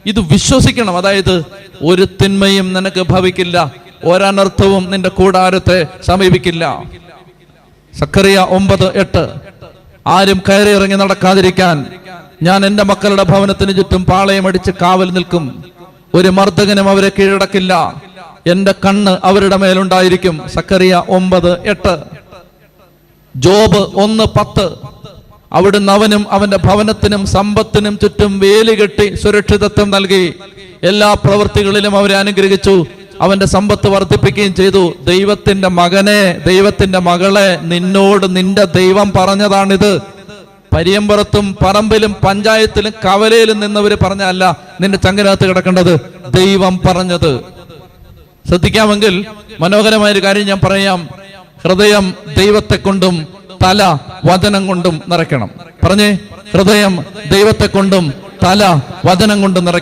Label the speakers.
Speaker 1: ഇത് വിശ്വസിക്കണം. അതായത് ഒരു തിന്മയും നിനക്ക് ഭവിക്കില്ല, ഒരനർത്ഥവും നിന്റെ കൂടാരത്തെ സമീപിക്കില്ല. സക്കറിയ 9:8. ആരും കയറി ഇറങ്ങി നടക്കാതിരിക്കാൻ ഞാൻ എൻ്റെ മക്കളുടെ ഭവനത്തിന് ചുറ്റും പാളയമടിച്ച് കാവൽ നിൽക്കും. ഒരു മർദ്ദകനും അവരെ കീഴടക്കില്ല. എന്റെ കണ്ണ് അവരുടെ മേലുണ്ടായിരിക്കും. സക്കറിയ 9:8. ജോബ് 1:10. അവിടുന്ന് അവനും അവന്റെ ഭവനത്തിനും സമ്പത്തിനും ചുറ്റും വേലി കെട്ടി സുരക്ഷിതത്വം നൽകി. എല്ലാ പ്രവൃത്തികളിലും അവരെ അനുഗ്രഹിച്ചു. അവന്റെ സമ്പത്ത് വർദ്ധിപ്പിക്കുകയും ചെയ്തു. ദൈവത്തിന്റെ മകനെ, ദൈവത്തിന്റെ മകളെ, നിന്നോട് നിന്റെ ദൈവം പറഞ്ഞതാണിത്. പരിയമ്പുറത്തും പറമ്പിലും പഞ്ചായത്തിലും കവലയിലും നിന്നവര് പറഞ്ഞല്ല നിന്റെ ചങ്കനകത്ത് കിടക്കേണ്ടത്, ദൈവം പറഞ്ഞത്. ശ്രദ്ധിക്കാമെങ്കിൽ മനോഹരമായൊരു കാര്യം ഞാൻ പറയാം. ഹൃദയം ദൈവത്തെ കൊണ്ടും തല വചനം കൊണ്ടും നിറയ്ക്കണം. പറഞ്ഞേ, ഹൃദയം ദൈവത്തെ കൊണ്ടും തല വചനം കൊണ്ടും നിറയ്ക്കണം.